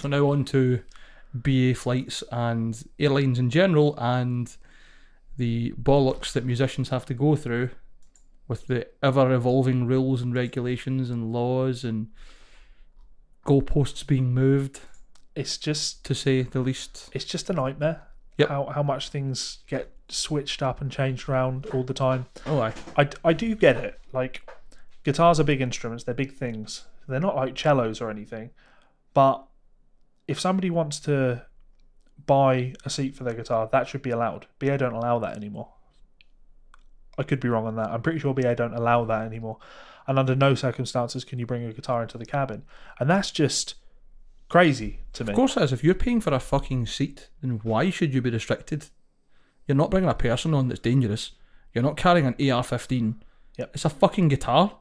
So now on to BA flights and airlines in general, and the bollocks that musicians have to go through with the ever-evolving rules and regulations and laws and goalposts being moved. It's just, to say the least. It's just a nightmare. Yep. How much things get switched up and changed around all the time. Oh, aye. I do get it. Like, guitars are big instruments. They're big things. They're not like cellos or anything. But if somebody wants to buy a seat for their guitar, that should be allowed. BA don't allow that anymore. I could be wrong on that. I'm pretty sure BA don't allow that anymore. And under no circumstances can you bring a guitar into the cabin. And that's just crazy to me. Of course it is. If you're paying for a fucking seat, then why should you be restricted? You're not bringing a person on that's dangerous. You're not carrying an AR-15. Yep. It's a fucking guitar.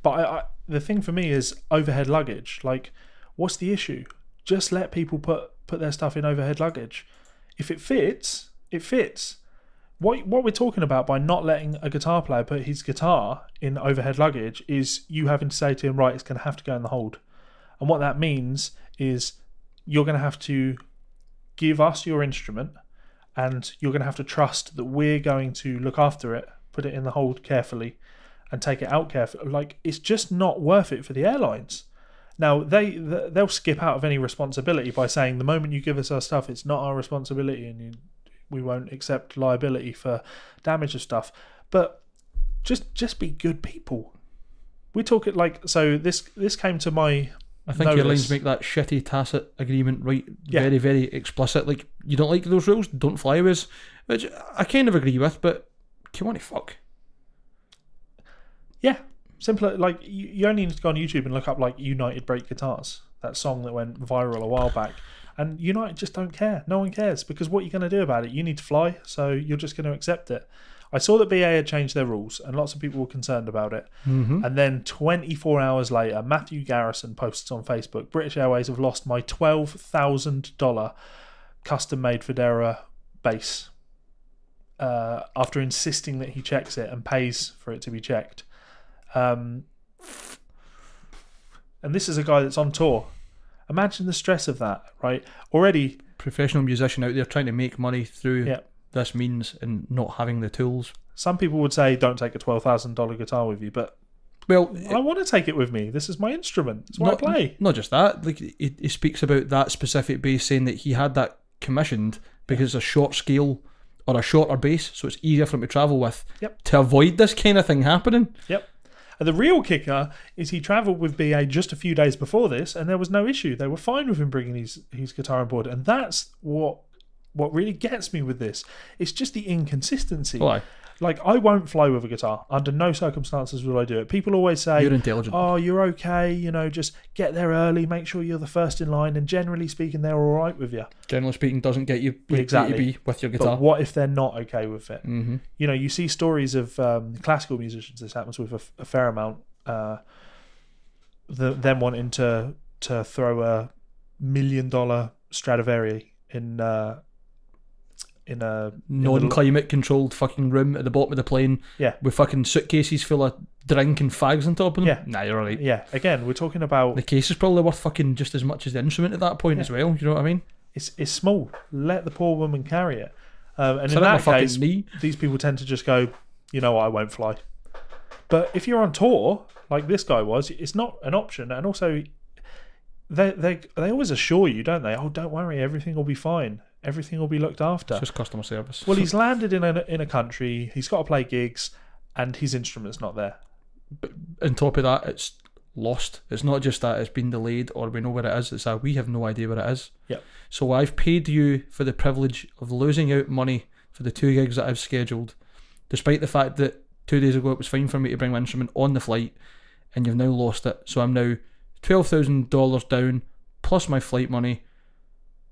But the thing for me is overhead luggage. Like, what's the issue? Just let people put their stuff in overhead luggage. If it fits, it fits. What we're talking about by not letting a guitar player put his guitar in overhead luggage is you having to say to him, right, it's going to have to go in the hold. And what that means is you're going to have to give us your instrument, and you're going to have to trust that we're going to look after it, put it in the hold carefully, and take it out carefully. Like, it's just not worth it for the airlines. Now, they'll skip out of any responsibility by saying the moment you give us our stuff, it's not our responsibility, and we won't accept liability for damage of stuff. But just be good people. We talk it like, so this came to my I think notice. airlines make that shitty tacit agreement very, very explicit. Like, you don't like those rules, don't fly with us. Which I kind of agree with, but come on, fuck. Yeah, simpler. Like, you only need to go on YouTube and look up like United Brake Guitars, that song that went viral a while back. And United just don't care. No one cares, because what are you going to do about it? You need to fly, so you're just going to accept it. I saw that BA had changed their rules, and lots of people were concerned about it. Mm-hmm. And then 24 hours later, Matthew Garrison posts on Facebook, British Airways have lost my $12,000 custom-made Federa bass after insisting that he checks it and pays for it to be checked. And this is a guy that's on tour. Imagine the stress of that, right? Already, professional musician out there trying to make money through this means and not having the tools. Some people would say don't take a $12,000 guitar with you, but well, I want to take it with me. This is my instrument. It's what I play. Not just that. Like, he speaks about that specific bass, saying that he had that commissioned because it's a short scale or a shorter bass, so it's easier for him to travel with. Yep. To avoid this kind of thing happening. Yep. And the real kicker is he travelled with BA just a few days before this, and there was no issue. They were fine with him bringing his guitar on board, and that's what really gets me with this. It's just the inconsistency. Why? Like, I won't fly with a guitar. Under no circumstances will I do it. People always say, you're intelligent. Oh, you're okay. You know, just get there early. Make sure you're the first in line. And generally speaking, they're all right with you. Generally speaking, doesn't get you exactly to be with your guitar. But what if they're not okay with it? Mm-hmm. You know, you see stories of classical musicians. This happens with a fair amount. Them wanting to throw $1 million Stradivari in a non-climate controlled fucking room at the bottom of the plane, with fucking suitcases full of drink and fags on top of them. Yeah. Nah, you're alright. Yeah, again, we're talking about... The case is probably worth fucking just as much as the instrument at that point as well, you know what I mean? It's small. Let the poor woman carry it. And so in that case, these people tend to just go, you know what, I won't fly. But if you're on tour, like this guy was, it's not an option. And also, they always assure you, don't they? Oh, don't worry, everything will be fine. Everything will be looked after. It's just customer service. Well, he's landed in a country, he's got to play gigs, and his instrument's not there. But on top of that, it's lost. It's not just that it's been delayed or we know where it is, it's that we have no idea where it is. Yep. So I've paid you for the privilege of losing out money for the 2 gigs that I've scheduled, despite the fact that 2 days ago it was fine for me to bring my instrument on the flight, and you've now lost it. So I'm now $12,000 down, plus my flight money,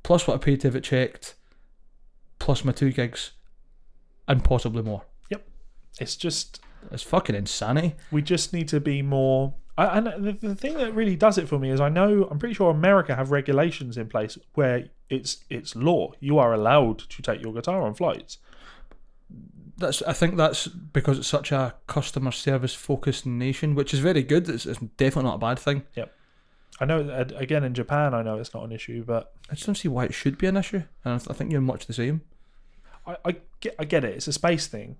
plus what I paid to have it checked, plus my 2 gigs, and possibly more. Yep. It's fucking insanity. We just need to be more... And the thing that really does it for me is I'm pretty sure America have regulations in place where it's law. You are allowed to take your guitar on flights. I think that's because it's such a customer service focused nation, which is very good. It's definitely not a bad thing. Yep. I know, again, in Japan, I know it's not an issue, but I just don't see why it should be an issue. And I think you're much the same. I get it. It's a space thing.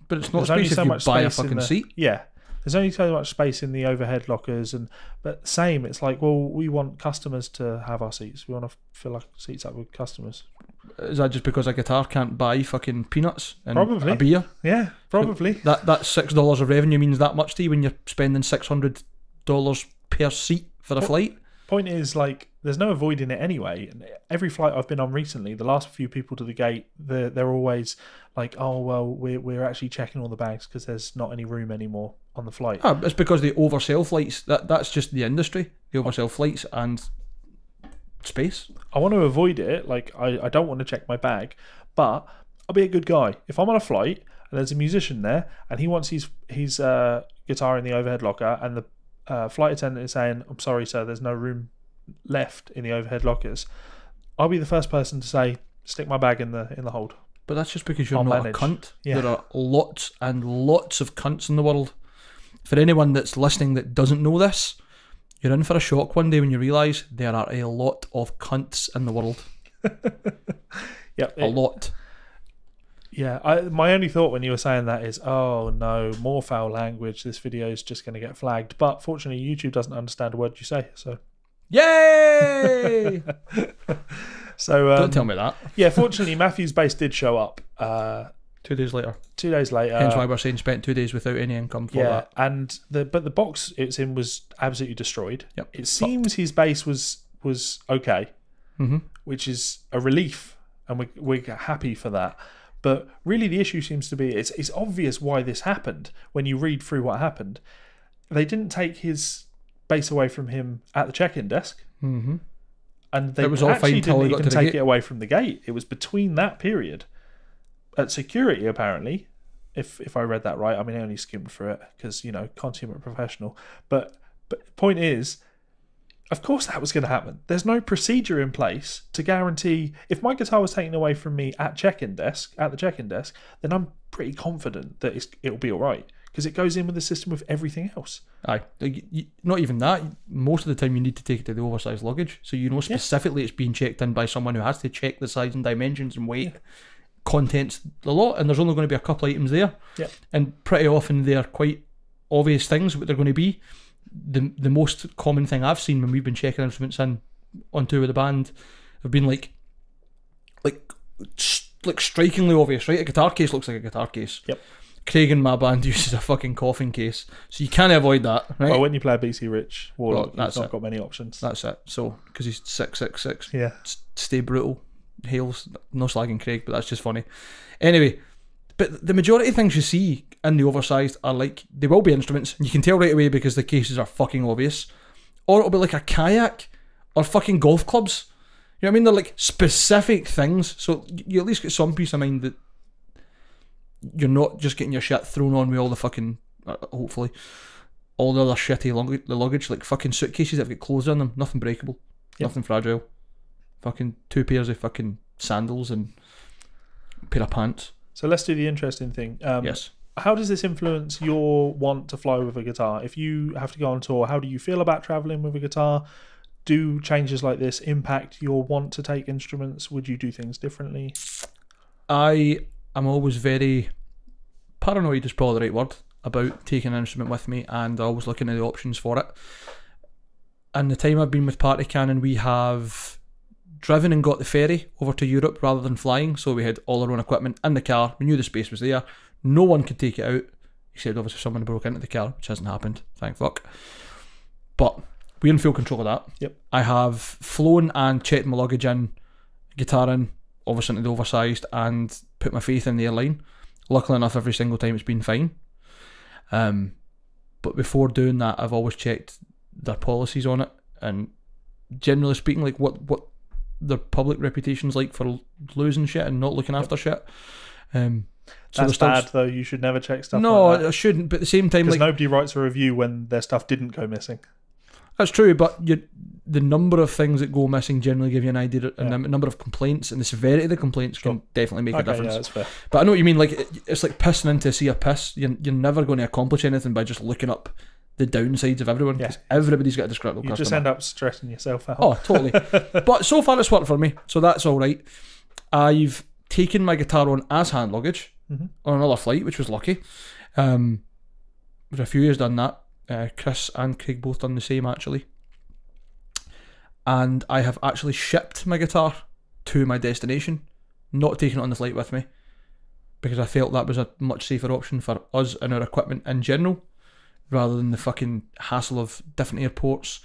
But it's not There's space if you buy a fucking seat. Yeah. There's only so much space in the overhead lockers, but same. It's like, well, we want customers to have our seats. We want to fill our seats up with customers. Is that just because a guitar can't buy fucking peanuts and Probably. a beer? Yeah, probably. That $6 of revenue means that much to you when you're spending $600 per seat for a flight. Point is, like, there's no avoiding it anyway. And every flight I've been on recently, the last few people to the gate, they're always like, oh, well, we're actually checking all the bags because there's not any room anymore on the flight. It's because they oversell flights. That's just the industry. They oversell flights and space. I want to avoid it. Like, I don't want to check my bag, but I'll be a good guy. If I'm on a flight and there's a musician there and he wants his guitar in the overhead locker and the flight attendant is saying, I'm sorry, sir, there's no room left in the overhead lockers, I'll be the first person to say, stick my bag in the hold. But that's just because you're I'll not manage. a cunt. Yeah. There are lots and lots of cunts in the world. For anyone that's listening that doesn't know this, you're in for a shock one day when you realise there are a lot of cunts in the world. Yep, a lot. Yeah, my only thought when you were saying that is, oh no, more foul language. This video is just going to get flagged. But fortunately, YouTube doesn't understand a word you say. So, yay! So don't tell me that. Yeah, fortunately, Matthew's bass did show up 2 days later. 2 days later. Hence why we're saying spent 2 days without any income for that. And the box it's in was absolutely destroyed. Yep. It seems his bass was okay, which is a relief, and we're happy for that. But really, the issue seems to be it's obvious why this happened when you read through what happened. They didn't take his bass away from him at the check-in desk, and they actually didn't even take it away from the gate. It was between that period at security, apparently. If I read that right, I mean, I only skimmed through it because consummate professional. But point is, of course that was going to happen. There's no procedure in place to guarantee if my guitar was taken away from me at the check-in desk, then I'm pretty confident that it'll be all right because it goes in with the system with everything else. Aye, not even that. Most of the time, you need to take it to the oversized luggage, so specifically it's being checked in by someone who has to check the size and dimensions and weight, contents, the lot, and there's only going to be a couple items there. Yeah, and pretty often they're quite obvious things what they're going to be. The most common thing I've seen when we've been checking instruments in on tour with the band have been like strikingly obvious, right? A guitar case looks like a guitar case. Yep. Craig in my band uses a fucking coffin case, so you can't avoid that, right? Well, when you play a BC Rich Warlock, he's not got many options. That's it. So, because he's 6'6", yeah, stay brutal. Hails, no slagging Craig, but that's just funny. Anyway, but the majority of things you see in the oversized are like, they will be instruments, and you can tell right away because the cases are fucking obvious. Or it'll be like a kayak, or fucking golf clubs. You know what I mean? They're like specific things, so you at least get some peace of mind that you're not just getting your shit thrown on with all the fucking, hopefully, all the other shitty luggage, like fucking suitcases that have got clothes in them, nothing breakable, nothing fragile. Fucking 2 pairs of fucking sandals and a pair of pants. So let's do the interesting thing. Yes. How does this influence your want to fly with a guitar? If you have to go on tour, how do you feel about travelling with a guitar? Do changes like this impact your want to take instruments? Would you do things differently? I am always very paranoid, is probably the right word, about taking an instrument with me, and always looking at the options for it. And the time I've been with Party Cannon, we have driven and got the ferry over to Europe rather than flying, so we had all our own equipment in the car. We knew the space was there. No one could take it out, except obviously if someone broke into the car, which hasn't happened, thank fuck. But we're in full control of that. Yep. I have flown and checked my luggage in, guitar in, obviously into the oversized, and put my faith in the airline. Luckily enough, every single time it's been fine. But before doing that, I've always checked their policies on it, and generally speaking, like what their public reputation's like for losing shit and not looking after shit. So that's bad though. You should never check stuff. No, like that. I shouldn't. But at the same time, because nobody writes a review when their stuff didn't go missing. That's true, but the number of things that go missing generally give you an idea, and the number of complaints and the severity of the complaints can definitely make a difference. Yeah, that's fair. But I know what you mean. Like, it's like pissing into a sea of piss. You're never going to accomplish anything by just looking up the downsides of everyone, because everybody's got a disgruntled customer. You just end up stressing yourself out. Oh, totally. But so far it's worked for me, so that's all right. I've taken my guitar on as hand luggage on another flight, which was lucky. There's a few years done that. Chris and Craig both done the same, actually. And I have actually shipped my guitar to my destination, not taking it on the flight with me, because I felt that was a much safer option for us and our equipment in general, rather than the fucking hassle of different airports,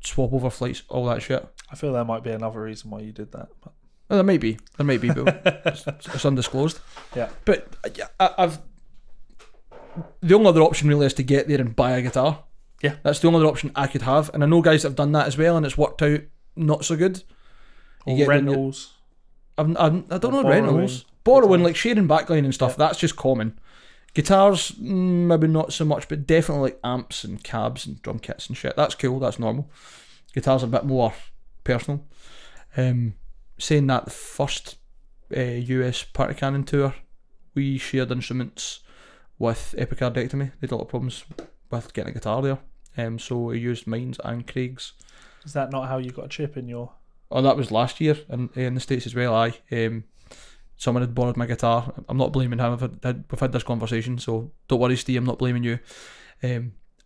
swap over flights, all that shit. I feel there might be another reason why you did that. But... Well, there may be, but it's undisclosed. Yeah. But I've... The only other option really is to get there and buy a guitar. Yeah. That's the only other option I could have. And I know guys that have done that as well, and it's worked out not so good. Or rentals. I don't know rentals. Borrowing, like sharing backline and stuff, that's just common. Guitars, maybe not so much, but definitely like amps and cabs and drum kits and shit. That's cool, that's normal. Guitars are a bit more personal. Saying that, the first US Party Cannon tour, we shared instruments with Epicardectomy. They had a lot of problems with getting a guitar there. So I used mine and Craig's. Is that not how you got a chip in your... Oh, that was last year in the States as well, aye. Someone had borrowed my guitar. I'm not blaming him. We've had this conversation, so don't worry, Steve, I'm not blaming you.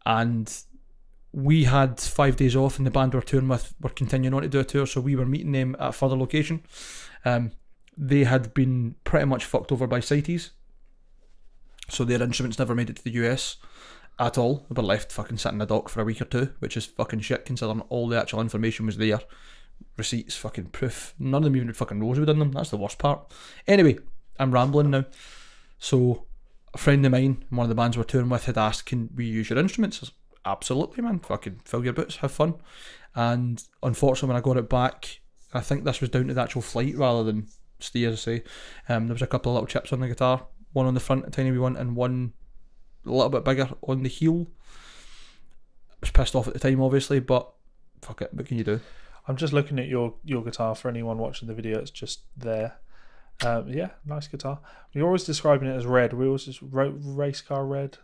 And we had 5 days off, and the band we're touring with were continuing on to do a tour, so we were meeting them at a further location. They had been pretty much fucked over by CITES, so their instruments never made it to the US at all. They were left fucking sitting in the dock for a week or two, which is fucking shit considering all the actual information was there. Receipts, fucking proof. None of them even had fucking rosewood in them. That's the worst part. Anyway, I'm rambling now. So a friend of mine, one of the bands we're touring with, had asked, can we use your instruments? I was, absolutely, man. Fucking fill your boots, have fun. And unfortunately, when I got it back, I think this was down to the actual flight rather than stay, as I say. There was a couple of little chips on the guitar. One on the front, a tiny wee one, and one a little bit bigger on the heel. I was pissed off at the time, obviously, but fuck it, what can you do? I'm just looking at your guitar. For anyone watching the video, it's just there. Yeah, nice guitar. You're always describing it as red. We always just race car red.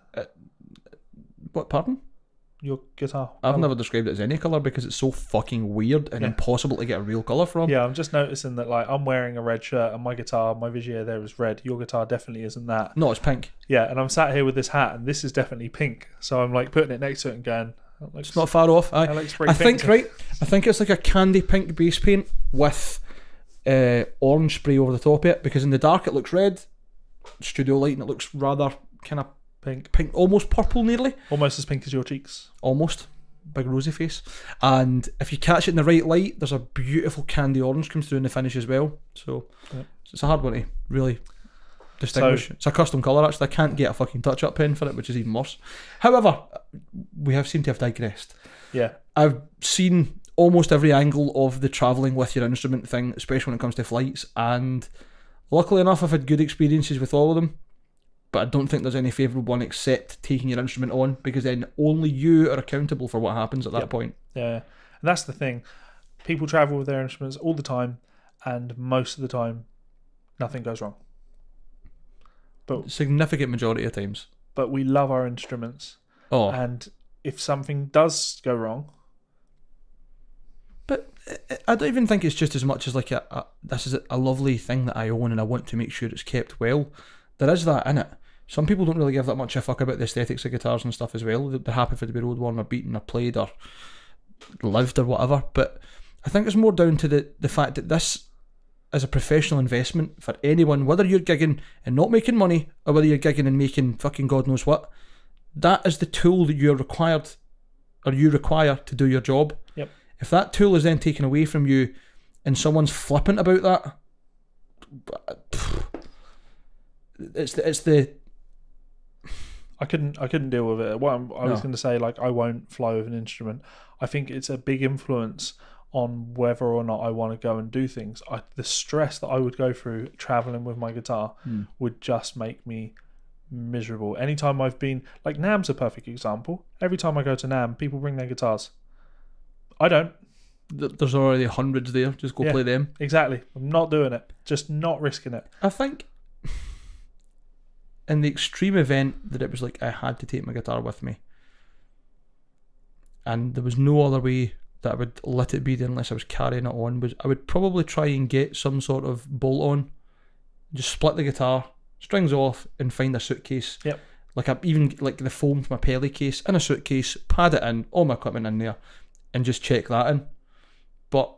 What, pardon? Your guitar. I've never described it as any colour because it's so fucking weird and impossible to get a real colour from. Yeah, I'm just noticing that, like, I'm wearing a red shirt and my guitar, my Vigier there is red. Your guitar definitely isn't that. No, it's pink. Yeah, and I'm sat here with this hat and this is definitely pink. So I'm like putting it next to it and going... It's not far off. I think it's like a candy pink base paint with orange spray over the top of it, because in the dark it looks red, studio light, and it looks rather kind of pink, almost purple nearly. Almost as pink as your cheeks. Almost. Big rosy face. And if you catch it in the right light, there's a beautiful candy orange comes through in the finish as well. So it's a hard one to really distinguish. It's a custom colour actually. I can't get a fucking touch-up pen for it, which is even worse. However, we have seemed to have digressed. Yeah. I've seen almost every angle of the travelling with your instrument thing, especially when it comes to flights, and luckily enough I've had good experiences with all of them, but I don't think there's any favourable one except taking your instrument on, because then only you are accountable for what happens at that point. Yeah. And that's the thing. People travel with their instruments all the time, and most of the time nothing goes wrong. But significant majority of times. But we love our instruments. Oh. And if something does go wrong... But I don't even think it's just as much as like this is a lovely thing that I own and I want to make sure it's kept well. There is that in it. Some people don't really give that much a fuck about the aesthetics of guitars and stuff as well. They're happy for it to be road-worn or beaten or played or lived or whatever. But I think it's more down to the fact that this is a professional investment for anyone, whether you're gigging and not making money or whether you're gigging and making fucking God knows what. That is the tool that you require to do your job. Yep. If that tool is then taken away from you and someone's flippant about that, it's the I couldn't deal with it. I was going to say, like, I won't fly with an instrument. I think it's a big influence on whether or not I want to go and do things. The stress that I would go through traveling with my guitar would just make me miserable. Anytime I've been, like, NAMM's a perfect example. Every time I go to NAMM, people bring their guitars. I don't. There's already hundreds there. Just go play them. Exactly. I'm not doing it. Just not risking it. I think in the extreme event that it was like I had to take my guitar with me, and there was no other way that I would let it be there unless I was carrying it on, was I would probably try and get some sort of bolt on, just split the guitar, strings off, and find a suitcase. Yep. Even like the foam from my Pelly case in a suitcase, pad it in, all my equipment in there, and just check that in. But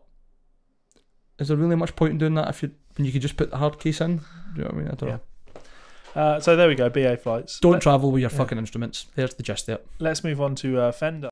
is there really much point in doing that when you could just put the hard case in? Do you know what I mean? I don't know. So there we go, BA flights. Don't travel with your fucking instruments. There's the gist there. Let's move on to Fender.